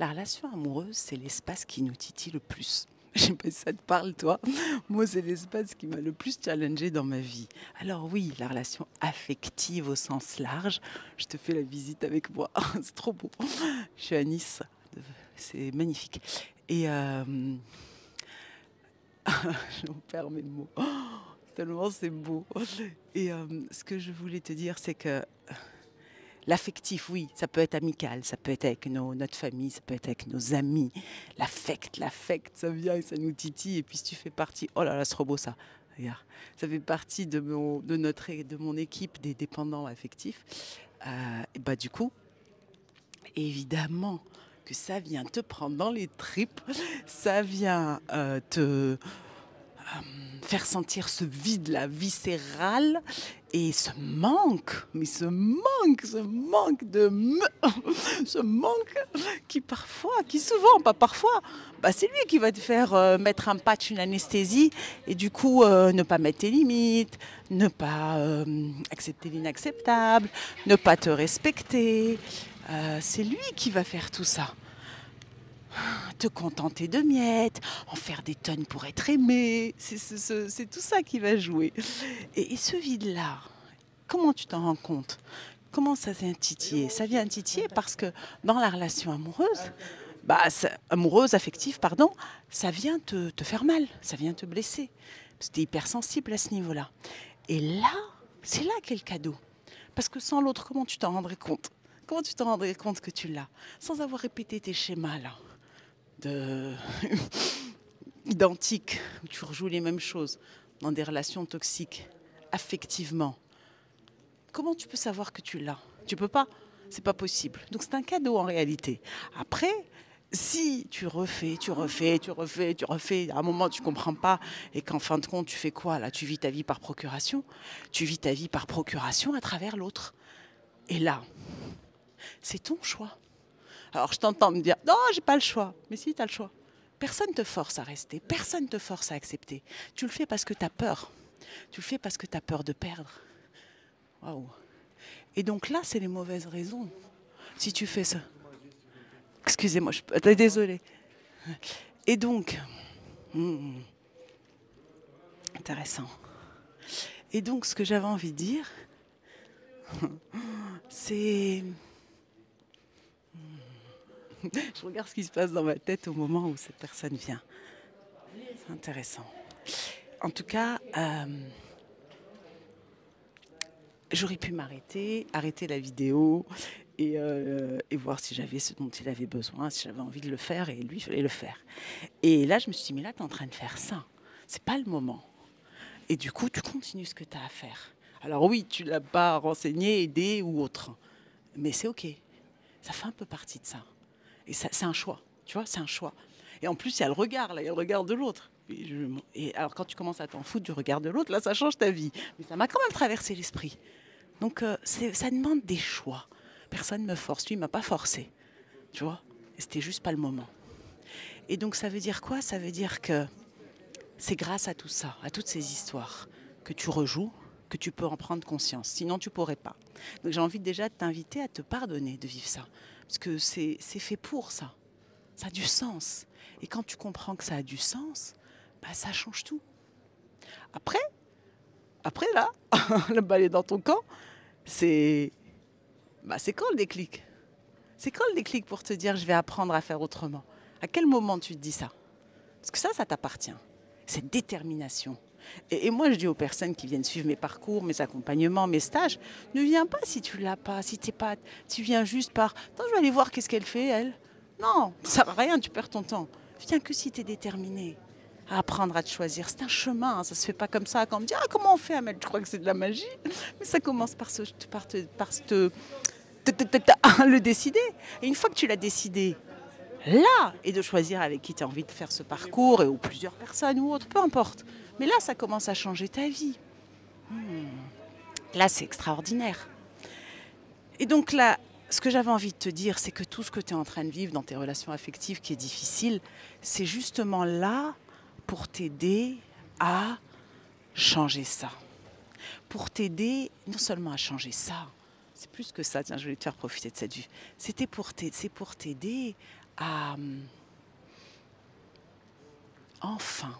La relation amoureuse, c'est l'espace qui nous titille le plus. Je sais pas si ça te parle, toi. Moi, c'est l'espace qui m'a le plus challengé dans ma vie. Alors oui, la relation affective au sens large, je te fais la visite avec moi. C'est trop beau. Je suis à Nice. C'est magnifique. Et j'en perds mes mots. Tellement c'est beau. Et ce que je voulais te dire, c'est que l'affectif, oui, ça peut être amical, ça peut être avec notre famille, ça peut être avec nos amis. L'affect, ça vient et ça nous titille. Et puis si tu fais partie, oh là là, c'est trop beau ça. Regarde, ça fait partie de mon équipe des dépendants affectifs. Et bah du coup, évidemment que ça vient te prendre dans les tripes, ça vient te faire sentir ce vide-là viscéral et ce manque qui souvent, pas parfois, bah c'est lui qui va te faire mettre un patch, une anesthésie et du coup ne pas mettre tes limites, ne pas accepter l'inacceptable, ne pas te respecter. C'est lui qui va faire tout ça. Te contenter de miettes, en faire des tonnes pour être aimé. C'est tout ça qui va jouer. Et ce vide-là, comment tu t'en rends compte? Comment ça vient titiller? Ça vient titiller parce que dans la relation amoureuse, amoureuse, affective, pardon, ça vient te faire mal, ça vient te blesser. Parce que tu es hypersensible à ce niveau-là. Et là, c'est là qu'est le cadeau. Parce que sans l'autre, comment tu t'en rendrais compte? Comment tu t'en rendrais compte que tu l'as? Sans avoir répété tes schémas là. De identiques, où tu rejoues les mêmes choses, dans des relations toxiques, affectivement. Comment tu peux savoir que tu l'as? Tu peux pas. C'est pas possible. Donc c'est un cadeau en réalité. Après, si tu refais, à un moment tu comprends pas et qu'en fin de compte tu fais quoi là? Tu vis ta vie par procuration. Tu vis ta vie par procuration à travers l'autre. Et là, c'est ton choix. Alors je t'entends me dire, non, j'ai pas le choix. Mais si, tu as le choix. Personne ne te force à rester, personne ne te force à accepter. Tu le fais parce que tu as peur. Tu le fais parce que tu as peur de perdre. Waouh. Et donc là, c'est les mauvaises raisons. Si tu fais ça. Excusez-moi, désolée. Et donc, intéressant. Et donc, ce que j'avais envie de dire, c'est... Je regarde ce qui se passe dans ma tête au moment où cette personne vient. C'est intéressant. En tout cas, j'aurais pu arrêter la vidéo et voir si j'avais ce dont il avait besoin, si j'avais envie de le faire, et lui, il fallait le faire. Et là, je me suis dit, mais là, tu es en train de faire ça. C'est pas le moment. Et du coup, tu continues ce que tu as à faire. Alors oui, tu l'as pas renseigné, aidé ou autre. Mais c'est OK. Ça fait un peu partie de ça. Et ça, c'est un choix. Tu vois, c'est un choix. Et en plus, il y a le regard, là, il y a le regard de l'autre. Et alors, quand tu commences à t'en foutre du regard de l'autre, là, ça change ta vie. Mais ça m'a quand même traversé l'esprit. Donc, ça demande des choix. Personne ne me force. Lui, il ne m'a pas forcé. Tu vois? Et c'était juste pas le moment. Et donc, ça veut dire quoi? Ça veut dire que c'est grâce à tout ça, à toutes ces histoires, que tu rejoues, que tu peux en prendre conscience. Sinon, tu ne pourrais pas. Donc, j'ai envie déjà de t'inviter à te pardonner de vivre ça. Parce que c'est fait pour ça. Ça a du sens. Et quand tu comprends que ça a du sens, bah, ça change tout. Après là, la balle est dans ton camp, c'est quand le déclic? C'est quand le déclic pour te dire je vais apprendre à faire autrement? À quel moment tu te dis ça? Parce que ça t'appartient. Cette détermination. Et moi, je dis aux personnes qui viennent suivre mes parcours, mes accompagnements, mes stages, ne viens pas si tu l'as pas, si t'es pas, tu viens juste par, attends, je vais aller voir qu'est-ce qu'elle fait, elle. Non, ça sert à rien, tu perds ton temps. Viens que si tu es déterminé à apprendre à te choisir. C'est un chemin, ça se fait pas comme ça. Quand on me dit, ah, comment on fait, Amel? Je crois que c'est de la magie. Mais ça commence par le décider. Et une fois que tu l'as décidé, là, et de choisir avec qui tu as envie de faire ce parcours, ou plusieurs personnes ou autres, peu importe. Mais là, ça commence à changer ta vie. Là, c'est extraordinaire. Et donc là, ce que j'avais envie de te dire, c'est que tout ce que tu es en train de vivre dans tes relations affectives qui est difficile, c'est justement là pour t'aider à changer ça. Pour t'aider non seulement à changer ça, c'est plus que ça, tiens, je voulais te faire profiter de cette vue. C'est pour t'aider à enfin,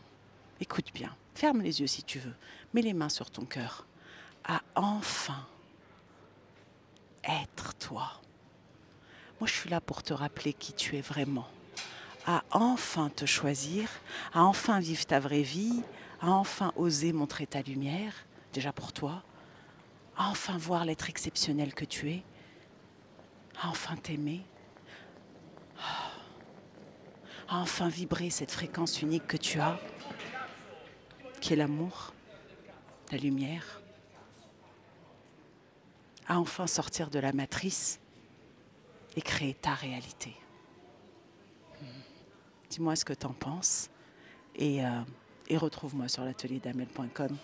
écoute bien, ferme les yeux si tu veux, mets les mains sur ton cœur, à enfin être toi. Moi, je suis là pour te rappeler qui tu es vraiment, à enfin te choisir, à enfin vivre ta vraie vie, à enfin oser montrer ta lumière, déjà pour toi, à enfin voir l'être exceptionnel que tu es, à enfin t'aimer, à enfin vibrer cette fréquence unique que tu as, qui est l'amour, la lumière, à enfin sortir de la matrice et créer ta réalité. Dis-moi ce que tu en penses et retrouve-moi sur l'atelierDamel.com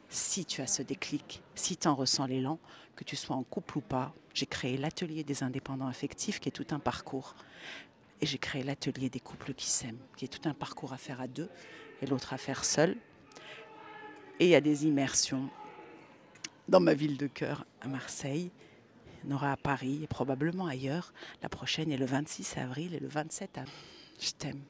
si tu as ce déclic, si tu en ressens l'élan, que tu sois en couple ou pas. J'ai créé l'atelier des indépendants affectifs qui est tout un parcours. Et j'ai créé l'atelier des couples qui s'aiment, qui est tout un parcours à faire à deux et l'autre à faire seul. Et il y a des immersions dans ma ville de cœur à Marseille. Il y en aura à Paris et probablement ailleurs. La prochaine est le 26 avril et le 27 avril. Je t'aime.